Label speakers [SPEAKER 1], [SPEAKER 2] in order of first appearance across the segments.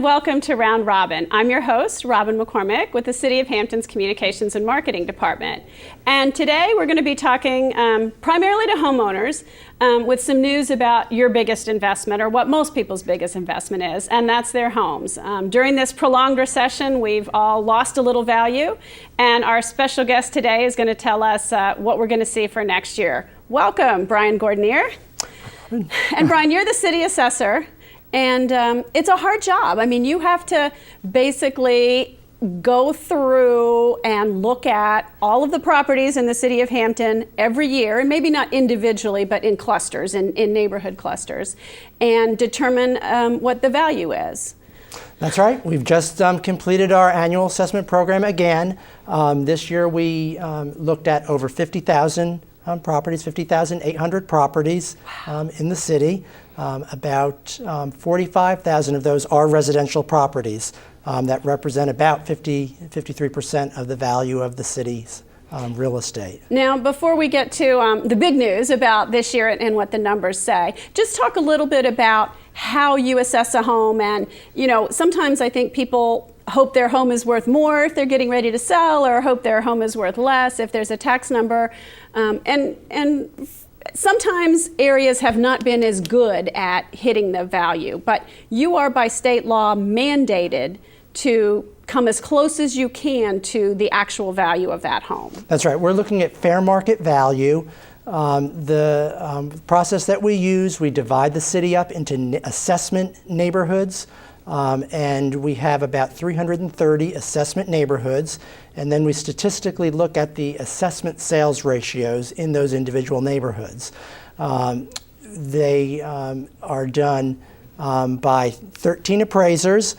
[SPEAKER 1] welcome to Round Robin. I'm your host, Robin McCormick, with the City of Hampton's Communications and Marketing Department. And today we're going to be talking primarily to homeowners with some news about your biggest investment, or what most people's biggest investment is, and that's their homes. During this prolonged recession, we've all lost a little value, and our special guest today is going to tell us what we're going to see for next year. Welcome, Brian Gordineer. And Brian, you're the city assessor. And it's a hard job. I mean, you have to basically go through and look at all of the properties in the city of Hampton every year, and maybe not individually, but in clusters, in neighborhood clusters, and determine what the value is.
[SPEAKER 2] That's right. We've just completed our annual assessment program again. This year we looked at over 50,000 properties, 50,800 properties in the city. About 45,000 of those are residential properties that represent about 53% of the value of the city's real estate.
[SPEAKER 1] Now, before we get to the big news about this year and what the numbers say, just talk a little bit about how you assess a home. And, you know, sometimes I think people hope their home is worth more if they're getting ready to sell, or hope their home is worth less if there's a tax number. And sometimes areas have not been as good at hitting the value, but you are by state law mandated to come as close as you can to the actual value of that home.
[SPEAKER 2] That's right. We're looking at fair market value. The process that we use, we divide the city up into assessment neighborhoods. And we have about 330 assessment neighborhoods, and then we statistically look at the assessment sales ratios in those individual neighborhoods. They are done by 13 appraisers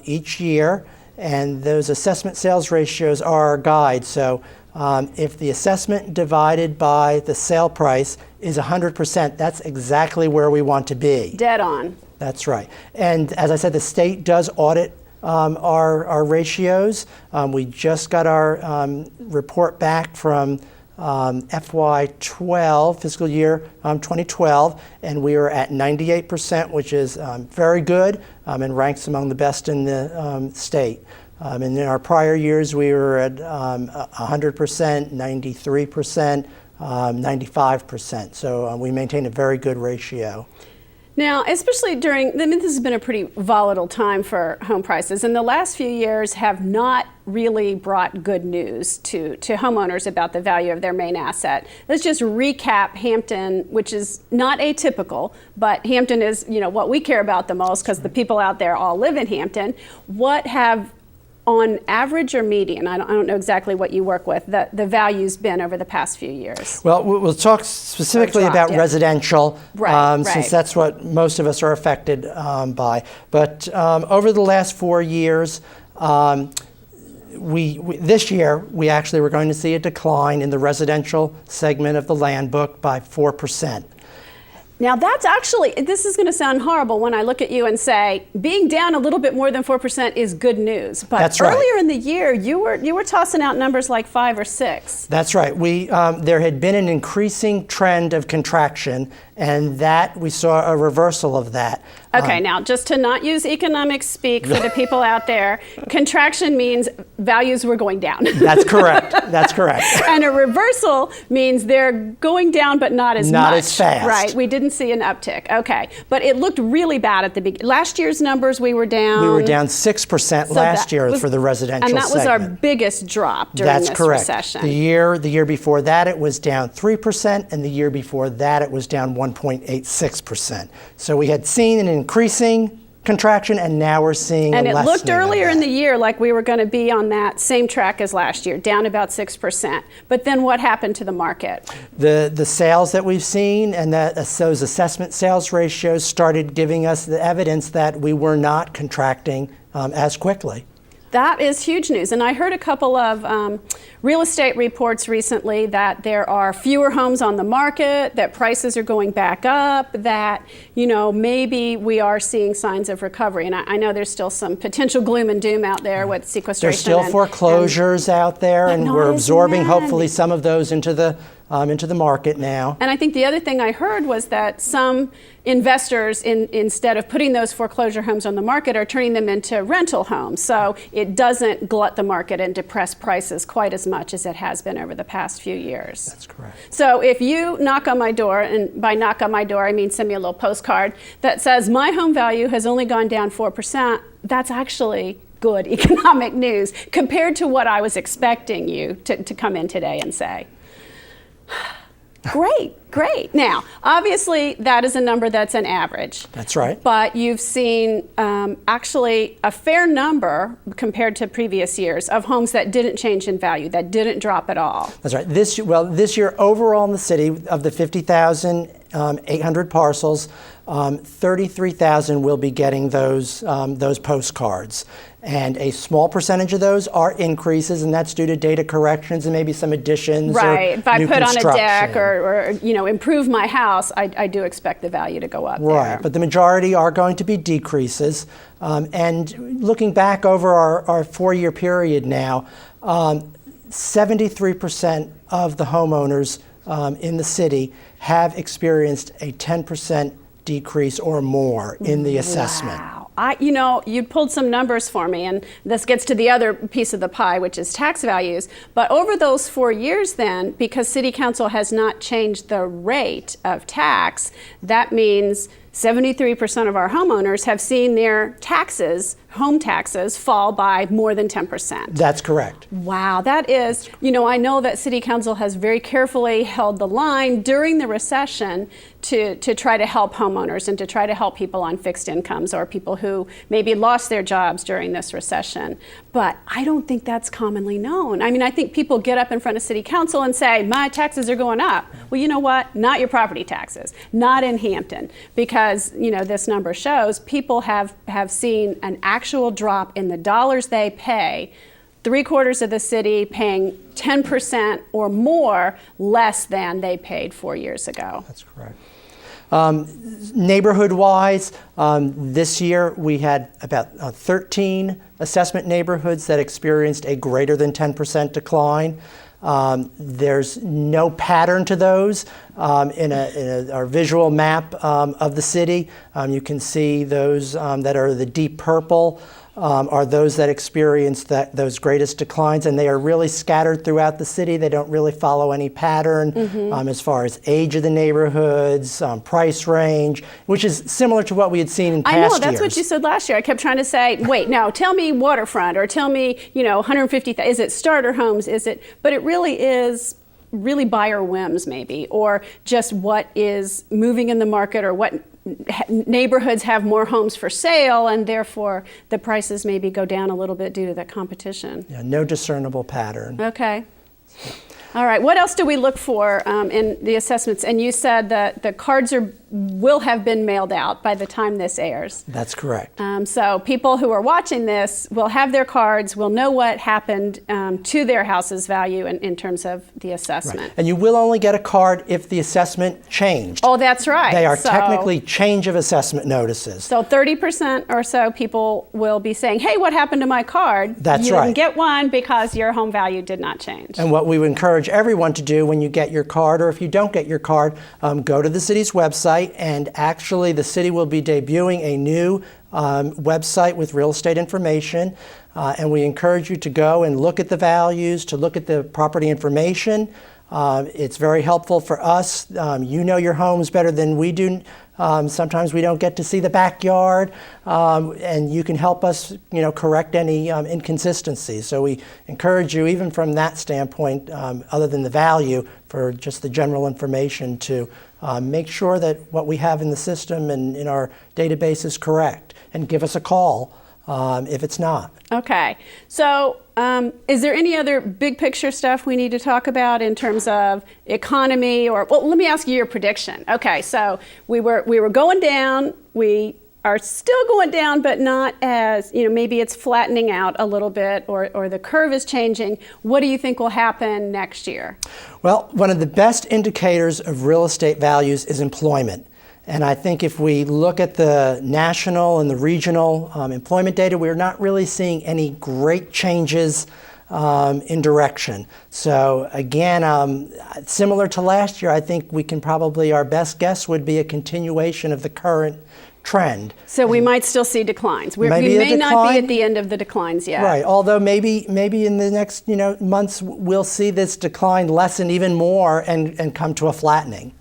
[SPEAKER 2] each year, and those assessment sales ratios are our guide. So if the assessment divided by the sale price is 100%, that's exactly where we want to be.
[SPEAKER 1] Dead on. That's
[SPEAKER 2] right. And as I said, the state does audit our ratios. We just got our report back from FY12, fiscal year 2012, and we are at 98%, which is very good and ranks among the best in the state. And in our prior years, we were at 100%, 93%, 95%. So we maintain a very good ratio.
[SPEAKER 1] Now, especially during, I mean, this has been a pretty volatile time for home prices, and the last few years have not really brought good news to homeowners about the value of their main asset. Let's just recap Hampton, which is not atypical, but Hampton is, you know, what we care about the most because the people out there all live in Hampton. What have, on average or median, I don't know exactly what you work with, the value's been over the past few years?
[SPEAKER 2] Well, we'll talk specifically about residential, since that's what most of us are affected by. But over the last 4 years, this year, we actually were going to see a decline in the residential segment of the land book by 4%.
[SPEAKER 1] Now that's actually, this is going to sound horrible when I look at you and say, being down a little bit more than 4% is good news. But
[SPEAKER 2] that's right.
[SPEAKER 1] Earlier in the year, you were tossing out numbers like 5 or 6.
[SPEAKER 2] That's right. There had been an increasing trend of contraction, and that we saw a reversal of that.
[SPEAKER 1] Okay, now just to not use economic speak for the people out there, contraction means values were going down.
[SPEAKER 2] That's correct. That's correct.
[SPEAKER 1] And a reversal means they're going down, but not as much.
[SPEAKER 2] Not as fast.
[SPEAKER 1] Right. We didn't see an uptick. Okay, but it looked really bad at the beginning. Last year's numbers, we were down.
[SPEAKER 2] We were down 6% last year for the residential segment.
[SPEAKER 1] And that was our biggest drop during this recession.
[SPEAKER 2] The year before that, it was down 3%, and the year before that, it was down 1.86%. So we had seen an increasing contraction, and now we're seeing a lessening.
[SPEAKER 1] And it looked earlier in the year like we were going to be on that same track as last year, down about 6%. But then what happened to the market?
[SPEAKER 2] The sales that we've seen and those assessment sales ratios started giving us the evidence that we were not contracting as quickly.
[SPEAKER 1] That is huge news. And I heard a couple of real estate reports recently that there are fewer homes on the market, that prices are going back up, that, you know, maybe we are seeing signs of recovery. And I know there's still some potential gloom and doom out there with sequestration.
[SPEAKER 2] There's still foreclosures out there, and we're absorbing hopefully some of those into the into the market now.
[SPEAKER 1] And I think the other thing I heard was that some investors, instead of putting those foreclosure homes on the market, are turning them into rental homes. So it doesn't glut the market and depress prices quite as much as it has been over the past few years.
[SPEAKER 2] That's correct.
[SPEAKER 1] So if you knock on my door, and by knock on my door, I mean send me a little postcard that says my home value has only gone down 4%, that's actually good economic news compared to what I was expecting you to come in today and say. Great. Now, obviously, that is a number that's an average.
[SPEAKER 2] That's right.
[SPEAKER 1] But you've seen actually a fair number compared to previous years of homes that didn't change in value, that didn't drop at all.
[SPEAKER 2] That's right. This year overall in the city, of the 50,800 parcels, 33,000 will be getting those postcards. And a small percentage of those are increases, and that's due to data corrections and maybe some additions.
[SPEAKER 1] Right. If I
[SPEAKER 2] new
[SPEAKER 1] put on a
[SPEAKER 2] construction.
[SPEAKER 1] deck or improve my house, I do expect the value to go up.
[SPEAKER 2] Right.
[SPEAKER 1] There.
[SPEAKER 2] But the majority are going to be decreases. And looking back over our 4-year period now, 73% of the homeowners in the city have experienced a 10% decrease or more in the assessment.
[SPEAKER 1] Wow. You pulled some numbers for me, and this gets to the other piece of the pie, which is tax values. But over those 4 years then, because City Council has not changed the rate of tax, that means 73% of our homeowners have seen their taxes, home taxes, fall by more than 10%.
[SPEAKER 2] That's correct.
[SPEAKER 1] Wow, that is, I know that City Council has very carefully held the line during the recession to try to help homeowners and to try to help people on fixed incomes or people who maybe lost their jobs during this recession. But I don't think that's commonly known. I mean, I think people get up in front of City Council and say, my taxes are going up. Well, you know what? Not your property taxes, not in Hampton, because this number shows people have seen an actual drop in the dollars they pay. 3/4 of the city paying 10% or more less than they paid 4 years ago.
[SPEAKER 2] That's correct. Neighborhood-wise, this year we had about 13 assessment neighborhoods that experienced a greater than 10% decline. There's no pattern to those. In our visual map of the city, you can see those that are the deep purple are those that experience those greatest declines, and they are really scattered throughout the city. They don't really follow any pattern as far as age of the neighborhoods, price range, which is similar to what we had seen in past years.
[SPEAKER 1] I know, that's what you said last year. I kept trying to say, wait, no, tell me waterfront, or tell me, 150,000, is it starter homes, but it really is buyer whims maybe, or just what is moving in the market, or what neighborhoods have more homes for sale, and therefore the prices maybe go down a little bit due to that competition.
[SPEAKER 2] Yeah, no discernible pattern.
[SPEAKER 1] Okay. All right. What else do we look for in the assessments? And you said that the cards will have been mailed out by the time this airs.
[SPEAKER 2] That's correct.
[SPEAKER 1] So people who are watching this will have their cards, will know what happened to their house's value in terms of the assessment.
[SPEAKER 2] Right. And you will only get a card if the assessment changed.
[SPEAKER 1] Oh, that's right.
[SPEAKER 2] They are technically change of assessment notices.
[SPEAKER 1] So 30% or so people will be saying, hey, what happened to my card?
[SPEAKER 2] That's
[SPEAKER 1] you
[SPEAKER 2] right.
[SPEAKER 1] didn't get one because your home value did not change.
[SPEAKER 2] And what we would encourage everyone to do when you get your card, or if you don't get your card, go to the city's website, and actually the city will be debuting a new website with real estate information, and we encourage you to go and look at the values, to look at the property information. It's very helpful for us. You know your homes better than we do. Sometimes we don't get to see the backyard, and you can help us, correct any inconsistencies. So we encourage you, even from that standpoint, other than the value, for just the general information, to make sure that what we have in the system and in our database is correct, and give us a call if it's not.
[SPEAKER 1] Okay. So is there any other big picture stuff we need to talk about in terms of economy, or, well, let me ask you your prediction. Okay, so we were going down, we are still going down, but not as, maybe it's flattening out a little bit, or the curve is changing. What do you think will happen next year?
[SPEAKER 2] Well, one of the best indicators of real estate values is employment. And I think if we look at the national and the regional employment data, we're not really seeing any great changes in direction. So again, similar to last year, I think we can probably, our best guess would be a continuation of the current trend.
[SPEAKER 1] So we might still see declines. We may not be at the end of the declines yet.
[SPEAKER 2] Right, although maybe in the next months we'll see this decline lessen even more and come to a flattening.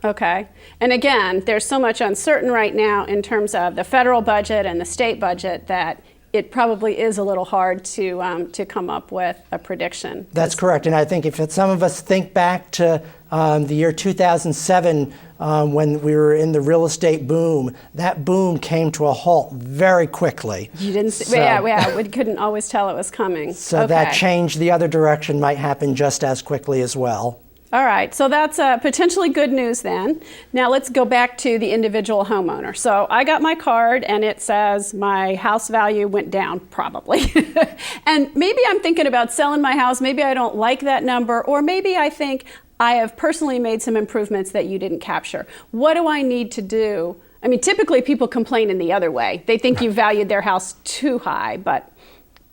[SPEAKER 1] Okay. And again, there's so much uncertain right now in terms of the federal budget and the state budget that it probably is a little hard to come up with a prediction.
[SPEAKER 2] That's correct. And I think if some of us think back to the year 2007, when we were in the real estate boom, that boom came to a halt very quickly.
[SPEAKER 1] You didn't see, yeah, we couldn't always tell it was coming.
[SPEAKER 2] So that change the other direction might happen just as quickly as well.
[SPEAKER 1] All right, so that's potentially good news then. Now let's go back to the individual homeowner. So I got my card and it says my house value went down, probably. And maybe I'm thinking about selling my house, maybe I don't like that number, or maybe I think I have personally made some improvements that you didn't capture. What do I need to do? I mean, typically people complain in the other way. They think you valued their house too high, but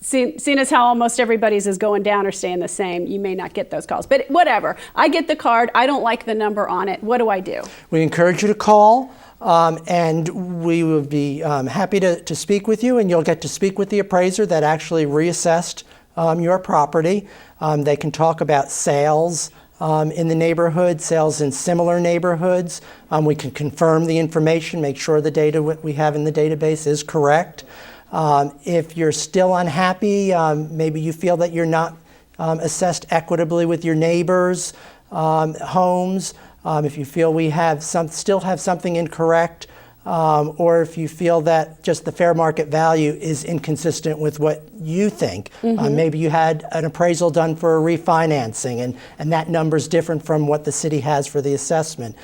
[SPEAKER 1] seeing as how almost everybody's is going down or staying the same, you may not get those calls. But whatever, I get the card, I don't like the number on it, what do I do?
[SPEAKER 2] We encourage you to call, and we would be happy to speak with you, and you'll get to speak with the appraiser that actually reassessed your property. They can talk about sales in the neighborhood, sales in similar neighborhoods. We can confirm the information, make sure the data we have in the database is correct. If you're still unhappy, maybe you feel that you're not assessed equitably with your neighbors' homes, if you feel we have still have something incorrect, or if you feel that just the fair market value is inconsistent with what you think. Maybe you had an appraisal done for a refinancing and that number's different from what the city has for the assessment.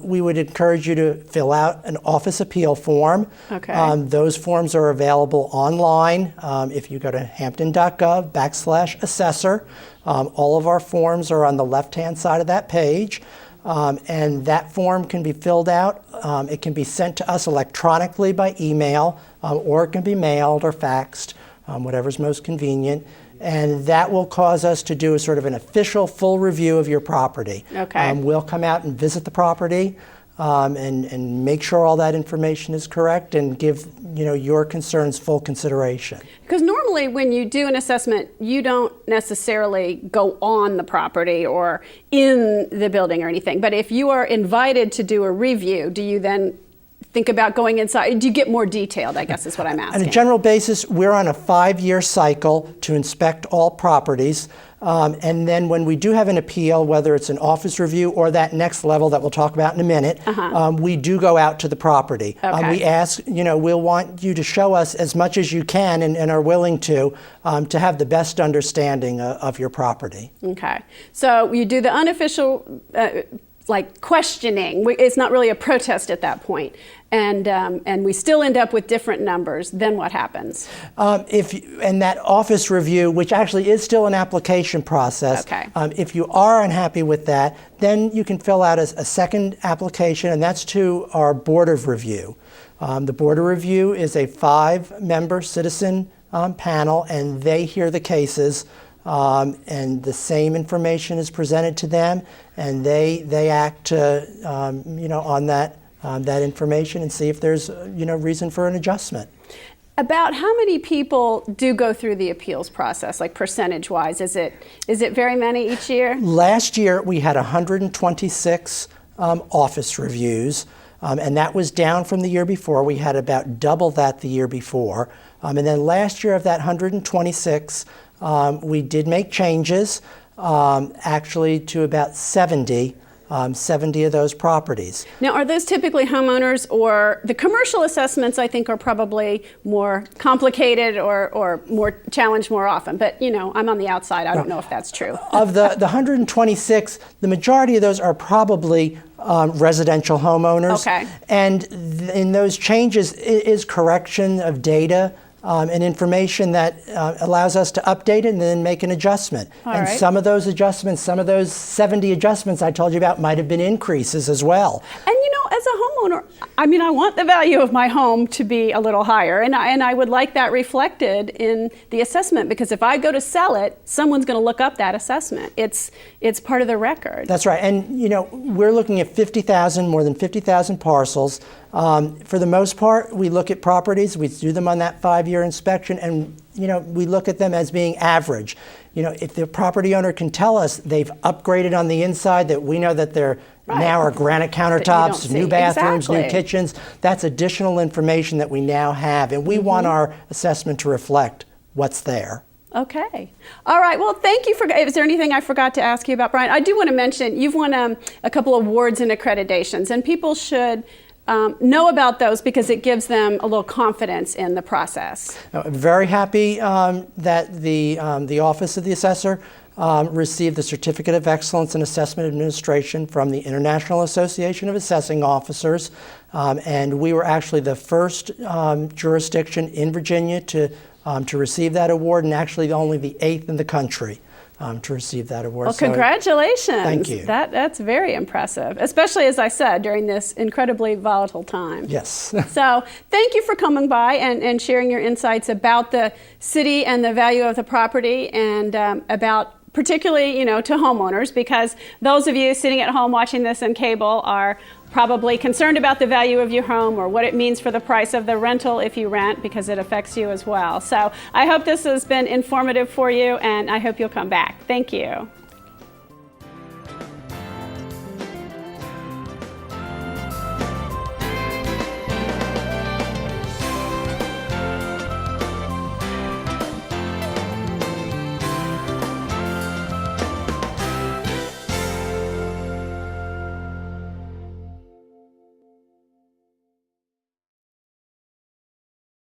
[SPEAKER 2] We would encourage you to fill out an office appeal form.
[SPEAKER 1] Okay.
[SPEAKER 2] Those forms are available online. If you go to hampton.gov/assessor, all of our forms are on the left-hand side of that page. And that form can be filled out. It can be sent to us electronically by email, or it can be mailed or faxed, whatever's most convenient. And that will cause us to do a sort of an official full review of your property.
[SPEAKER 1] Okay.
[SPEAKER 2] We'll come out and visit the property and make sure all that information is correct and give your concerns full consideration.
[SPEAKER 1] Because normally when you do an assessment, you don't necessarily go on the property or in the building or anything. But if you are invited to do a review, do you then think about going inside? Do you get more detailed, I guess is what I'm asking.
[SPEAKER 2] On a general basis, we're on a 5-year cycle to inspect all properties. And then when we do have an appeal, whether it's an office review or that next level that we'll talk about in a minute, we do go out to the property.
[SPEAKER 1] Okay.
[SPEAKER 2] We ask, we'll want you to show us as much as you can and are willing to have the best understanding of your property.
[SPEAKER 1] Okay. So you do the unofficial questioning. It's not really a protest at that point. And we still end up with different numbers. Then what happens?
[SPEAKER 2] And that office review, which actually is still an application process, if you are unhappy with that, then you can fill out a second application, and that's to our Board of Review. The Board of Review is a 5-member citizen panel, and they hear the cases. And the same information is presented to them, and they act on that information and see if there's reason for an adjustment.
[SPEAKER 1] About how many people do go through the appeals process, like percentage-wise? Is it very many each year? Last
[SPEAKER 2] year we had 126 office reviews, and that was down from the year before. We had about double that the year before. And then last year of that 126, we did make changes, actually to about 70 of those properties.
[SPEAKER 1] Now, are those typically homeowners, or the commercial assessments I think are probably more complicated or more challenged more often, but I'm on the outside, I don't know if that's true.
[SPEAKER 2] Of the 126, the majority of those are probably residential homeowners.
[SPEAKER 1] Okay.
[SPEAKER 2] And in those changes is correction of data and information that allows us to update it and then make an adjustment.
[SPEAKER 1] All right.
[SPEAKER 2] Some of those adjustments, some of those 70 adjustments I told you about might have been increases as well.
[SPEAKER 1] And as a homeowner, I mean, I want the value of my home to be a little higher, and I would like that reflected in the assessment, because if I go to sell it, someone's going to look up that assessment. It's part of the record.
[SPEAKER 2] That's right. And, you know, we're looking at more than 50,000 parcels. For the most part, we look at properties, we do them on that 5-year inspection, and, you know, we look at them as being average. You know, if the property owner can tell us they've upgraded on the inside, that we know that they're now are granite countertops, new bathrooms, new kitchens, that's additional information that we now have, and we want our assessment to reflect what's there.
[SPEAKER 1] Okay. All right. Well, thank you. Is there anything I forgot to ask you about, Brian? I do want to mention you've won a couple of awards and accreditations, and people should know about those because it gives them a little confidence in the process.
[SPEAKER 2] I'm very happy that the Office of the Assessor received the Certificate of Excellence in Assessment Administration from the International Association of Assessing Officers, and we were actually the first jurisdiction in Virginia to receive that award, and actually only the 8th in the country to receive that award.
[SPEAKER 1] Well, congratulations.
[SPEAKER 2] Thank you.
[SPEAKER 1] That's very impressive, especially, as I said, during this incredibly volatile time.
[SPEAKER 2] Yes.
[SPEAKER 1] So thank you for coming by and sharing your insights about the city and the value of the property, and about particularly, you know, to homeowners, because those of you sitting at home watching this on cable are probably concerned about the value of your home or what it means for the price of the rental if you rent, because it affects you as well. So I hope this has been informative for you, and I hope you'll come back. Thank you.